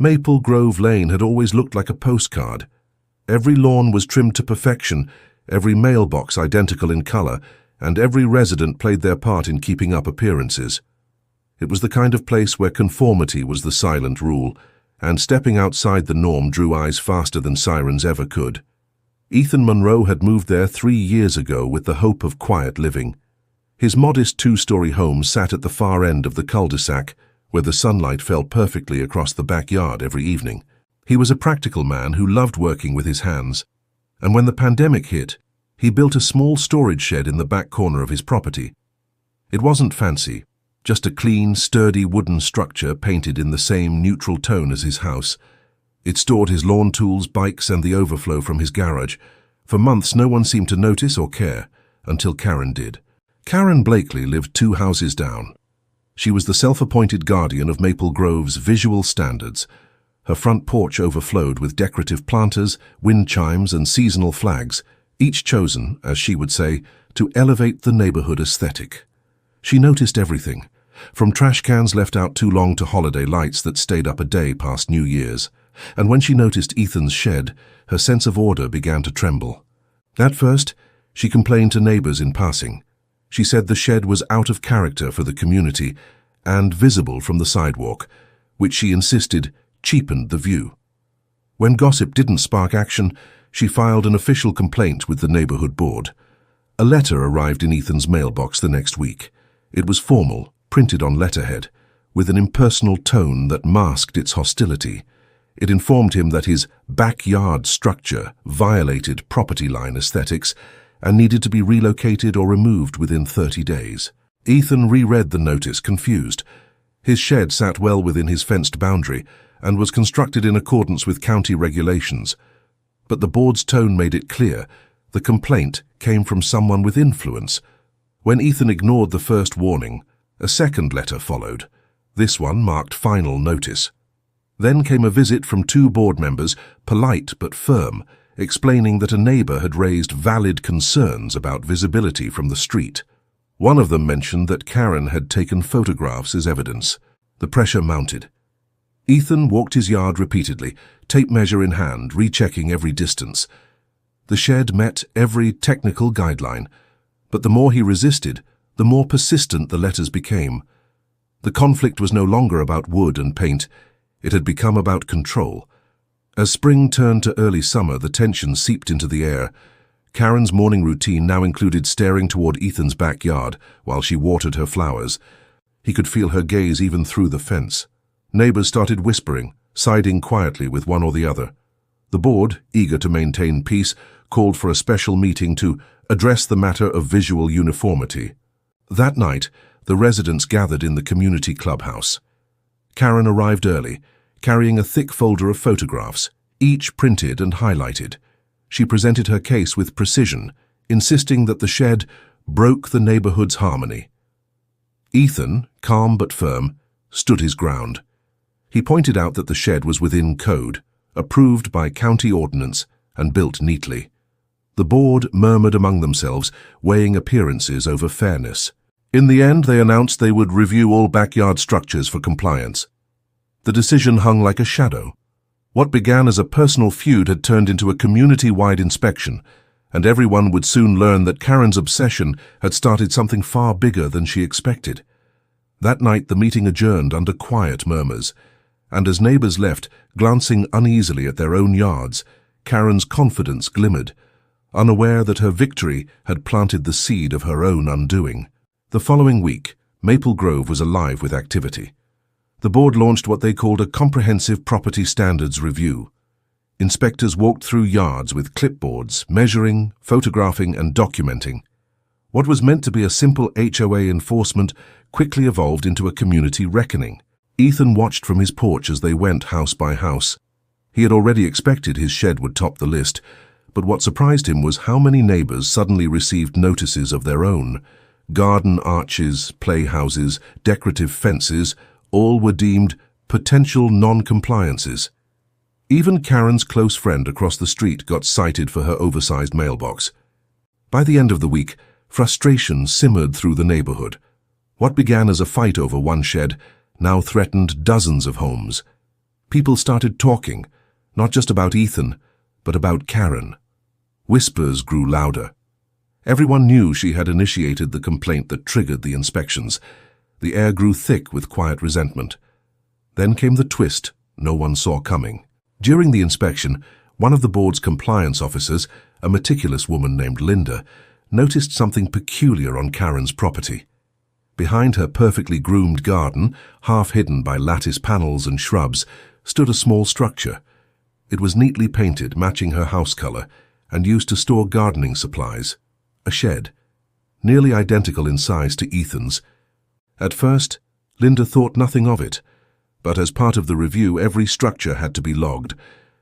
Maple Grove Lane had always looked like a postcard. Every lawn was trimmed to perfection, every mailbox identical in color, and every resident played their part in keeping up appearances. It was the kind of place where conformity was the silent rule, and stepping outside the norm drew eyes faster than sirens ever could. Ethan Monroe had moved there 3 years ago with the hope of quiet living. His modest 2-story home sat at the far end of the cul-de-sac, where the sunlight fell perfectly across the backyard every evening. He was a practical man who loved working with his hands, and when the pandemic hit, he built a small storage shed in the back corner of his property. It wasn't fancy, just a clean, sturdy wooden structure painted in the same neutral tone as his house. It stored his lawn tools, bikes, and the overflow from his garage. For months, no one seemed to notice or care, until Karen did. Karen Blakely lived 2 houses down. She was the self-appointed guardian of Maple Grove's visual standards. Her front porch overflowed with decorative planters, wind chimes, and seasonal flags, each chosen, as she would say, to elevate the neighborhood aesthetic. She noticed everything, from trash cans left out too long to holiday lights that stayed up a day past New Year's. And when she noticed Ethan's shed, her sense of order began to tremble. At first, she complained to neighbors in passing. She said the shed was out of character for the community and visible from the sidewalk, which she insisted cheapened the view. When gossip didn't spark action, she filed an official complaint with the neighborhood board. A letter arrived in Ethan's mailbox the next week. It was formal, printed on letterhead, with an impersonal tone that masked its hostility. It informed him that his backyard structure violated property line aesthetics and needed to be relocated or removed within 30 days. Ethan reread the notice, confused. His shed sat well within his fenced boundary and was constructed in accordance with county regulations. But the board's tone made it clear the complaint came from someone with influence. When Ethan ignored the first warning, a second letter followed. This one marked final notice. Then came a visit from 2 board members, polite but firm, explaining that a neighbor had raised valid concerns about visibility from the street. One of them mentioned that Karen had taken photographs as evidence. The pressure mounted. Ethan walked his yard repeatedly, tape measure in hand, rechecking every distance. The shed met every technical guideline, but the more he resisted, the more persistent the letters became. The conflict was no longer about wood and paint. It had become about control. As spring turned to early summer, the tension seeped into the air. Karen's morning routine now included staring toward Ethan's backyard while she watered her flowers. He could feel her gaze even through the fence. Neighbors started whispering, siding quietly with one or the other. The board, eager to maintain peace, called for a special meeting to address the matter of visual uniformity. That night, the residents gathered in the community clubhouse. Karen arrived early, carrying a thick folder of photographs, each printed and highlighted. She presented her case with precision, insisting that the shed broke the neighborhood's harmony. Ethan, calm but firm, stood his ground. He pointed out that the shed was within code, approved by county ordinance, and built neatly. The board murmured among themselves, weighing appearances over fairness. In the end, they announced they would review all backyard structures for compliance. The decision hung like a shadow. What began as a personal feud had turned into a community-wide inspection, and everyone would soon learn that Karen's obsession had started something far bigger than she expected. That night, the meeting adjourned under quiet murmurs, and as neighbors left, glancing uneasily at their own yards, Karen's confidence glimmered, unaware that her victory had planted the seed of her own undoing. The following week, Maple Grove was alive with activity. The board launched what they called a comprehensive property standards review. Inspectors walked through yards with clipboards, measuring, photographing, and documenting. What was meant to be a simple HOA enforcement quickly evolved into a community reckoning. Ethan watched from his porch as they went house by house. He had already expected his shed would top the list, but what surprised him was how many neighbors suddenly received notices of their own. Garden arches, playhouses, decorative fences, all were deemed potential non-compliances. Even Karen's close friend across the street got cited for her oversized mailbox. By the end of the week, frustration simmered through the neighborhood. What began as a fight over one shed now threatened dozens of homes. People started talking, not just about Ethan, but about Karen. Whispers grew louder. Everyone knew she had initiated the complaint that triggered the inspections. The air grew thick with quiet resentment. Then came the twist no one saw coming. During the inspection, one of the board's compliance officers, a meticulous woman named Linda, noticed something peculiar on Karen's property. Behind her perfectly groomed garden, half hidden by lattice panels and shrubs, stood a small structure. It was neatly painted, matching her house color, and used to store gardening supplies. A shed, nearly identical in size to Ethan's. At first, Linda thought nothing of it, but as part of the review, every structure had to be logged.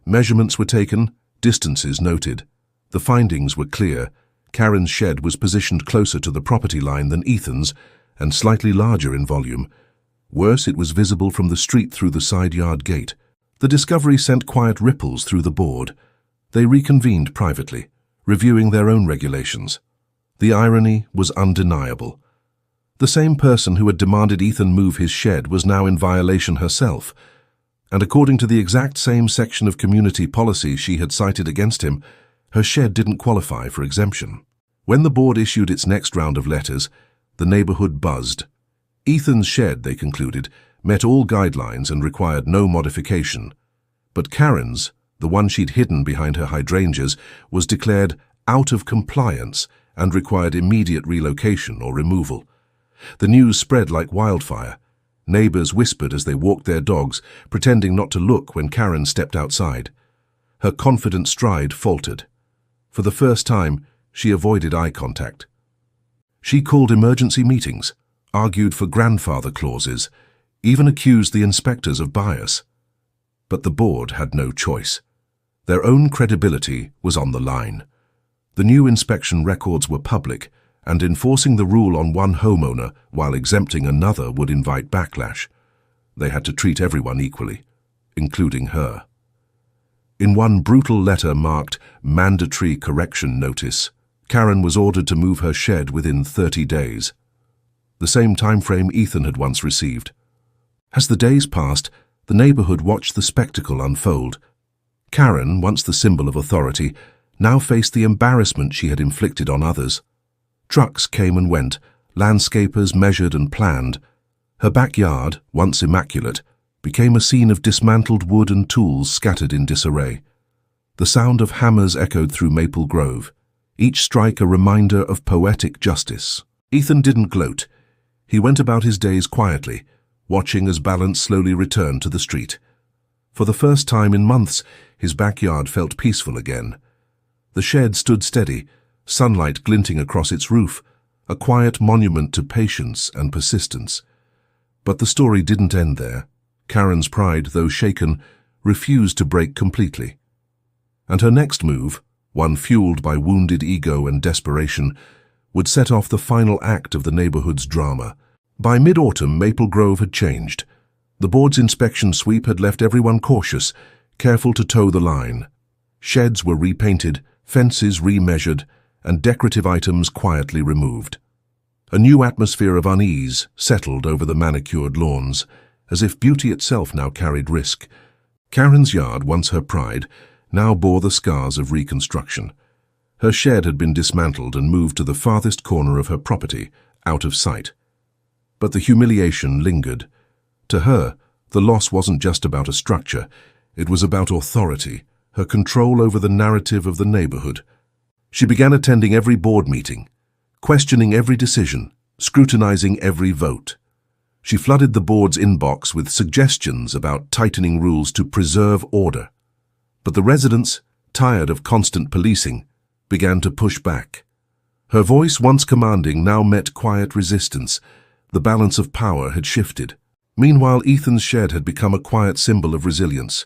Measurements were taken, distances noted. The findings were clear. Karen's shed was positioned closer to the property line than Ethan's, and slightly larger in volume. Worse, it was visible from the street through the side yard gate. The discovery sent quiet ripples through the board. They reconvened privately, reviewing their own regulations. The irony was undeniable. The same person who had demanded Ethan move his shed was now in violation herself, and according to the exact same section of community policy she had cited against him, her shed didn't qualify for exemption. When the board issued its next round of letters, the neighborhood buzzed. Ethan's shed, they concluded, met all guidelines and required no modification. But Karen's, the one she'd hidden behind her hydrangeas, was declared out of compliance and required immediate relocation or removal. The news spread like wildfire. Neighbors whispered as they walked their dogs, pretending not to look when Karen stepped outside. Her confident stride faltered. For the first time, she avoided eye contact. She called emergency meetings, argued for grandfather clauses, even accused the inspectors of bias. But the board had no choice. Their own credibility was on the line. The new inspection records were public, and enforcing the rule on one homeowner while exempting another would invite backlash. They had to treat everyone equally, including her. In one brutal letter marked Mandatory Correction Notice, Karen was ordered to move her shed within 30 days. The same time frame Ethan had once received. As the days passed, the neighborhood watched the spectacle unfold. Karen, once the symbol of authority, now faced the embarrassment she had inflicted on others. Trucks came and went, landscapers measured and planned. Her backyard, once immaculate, became a scene of dismantled wood and tools scattered in disarray. The sound of hammers echoed through Maple Grove, each strike a reminder of poetic justice. Ethan didn't gloat. He went about his days quietly, watching as balance slowly returned to the street. For the first time in months, his backyard felt peaceful again. The shed stood steady, sunlight glinting across its roof, a quiet monument to patience and persistence. But the story didn't end there. Karen's pride, though shaken, refused to break completely. And her next move, one fueled by wounded ego and desperation, would set off the final act of the neighborhood's drama. By mid-autumn, Maple Grove had changed. The board's inspection sweep had left everyone cautious, careful to toe the line. Sheds were repainted, fences remeasured, and decorative items quietly removed. A new atmosphere of unease settled over the manicured lawns, as if beauty itself now carried risk. Karen's yard, once her pride, now bore the scars of reconstruction. Her shed had been dismantled and moved to the farthest corner of her property, out of sight. But the humiliation lingered. To her, the loss wasn't just about a structure, it was about authority, her control over the narrative of the neighborhood. She began attending every board meeting, questioning every decision, scrutinizing every vote. She flooded the board's inbox with suggestions about tightening rules to preserve order. But the residents, tired of constant policing, began to push back. Her voice, once commanding, now met quiet resistance. The balance of power had shifted. Meanwhile, Ethan's shed had become a quiet symbol of resilience.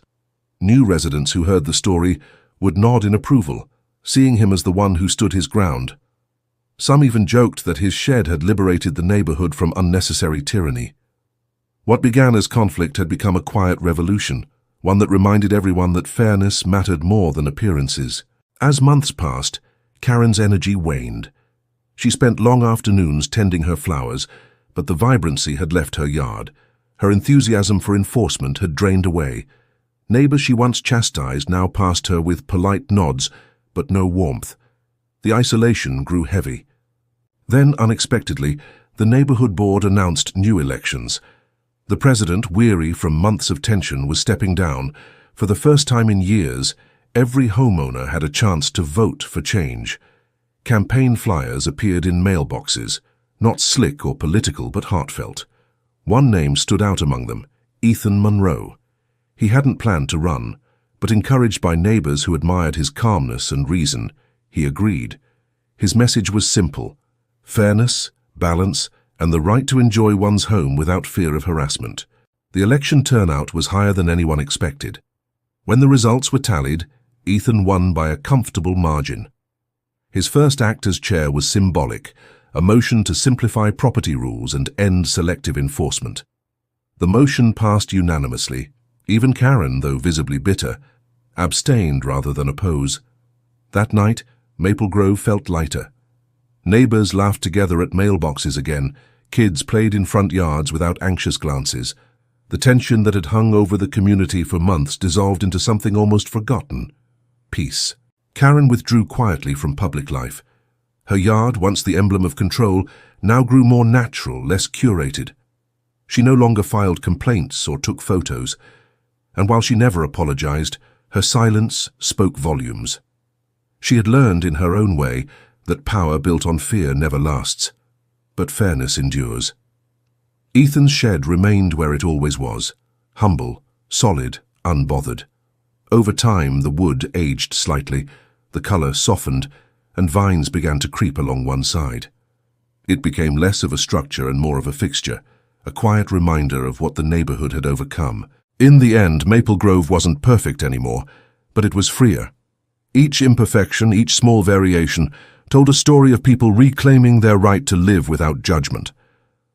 New residents who heard the story would nod in approval, seeing him as the one who stood his ground. Some even joked that his shed had liberated the neighborhood from unnecessary tyranny. What began as conflict had become a quiet revolution, one that reminded everyone that fairness mattered more than appearances. As months passed, Karen's energy waned. She spent long afternoons tending her flowers, but the vibrancy had left her yard. Her enthusiasm for enforcement had drained away. Neighbors she once chastised now passed her with polite nods, but no warmth. The isolation grew heavy. Then, unexpectedly, the neighborhood board announced new elections. The president, weary from months of tension, was stepping down. For the first time in years, every homeowner had a chance to vote for change. Campaign flyers appeared in mailboxes, not slick or political, but heartfelt. One name stood out among them, Ethan Monroe. He hadn't planned to run, but encouraged by neighbors who admired his calmness and reason, he agreed. His message was simple: fairness, balance, and the right to enjoy one's home without fear of harassment. The election turnout was higher than anyone expected. When the results were tallied, Ethan won by a comfortable margin. His first act as chair was symbolic, a motion to simplify property rules and end selective enforcement. The motion passed unanimously. Even Karen, though visibly bitter, abstained rather than oppose. That night, Maple Grove felt lighter. Neighbors laughed together at mailboxes again. Kids played in front yards without anxious glances. The tension that had hung over the community for months dissolved into something almost forgotten: peace. Karen withdrew quietly from public life. Her yard, once the emblem of control, now grew more natural, less curated. She no longer filed complaints or took photos, and while she never apologized, her silence spoke volumes. She had learned in her own way that power built on fear never lasts, but fairness endures. Ethan's shed remained where it always was, humble, solid, unbothered. Over time, the wood aged slightly, the color softened, and vines began to creep along one side. It became less of a structure and more of a fixture, a quiet reminder of what the neighborhood had overcome. In the end, Maple Grove wasn't perfect anymore, but it was freer. Each imperfection, each small variation, told a story of people reclaiming their right to live without judgment.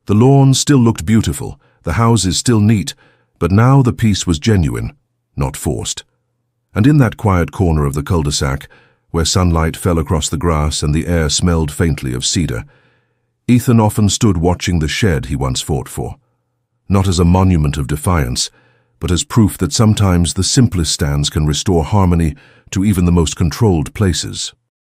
The lawns still looked beautiful, the houses still neat, but now the peace was genuine, not forced. And in that quiet corner of the cul-de-sac, where sunlight fell across the grass and the air smelled faintly of cedar, Ethan often stood watching the shed he once fought for. Not as a monument of defiance, but as proof that sometimes the simplest stands can restore harmony to even the most controlled places.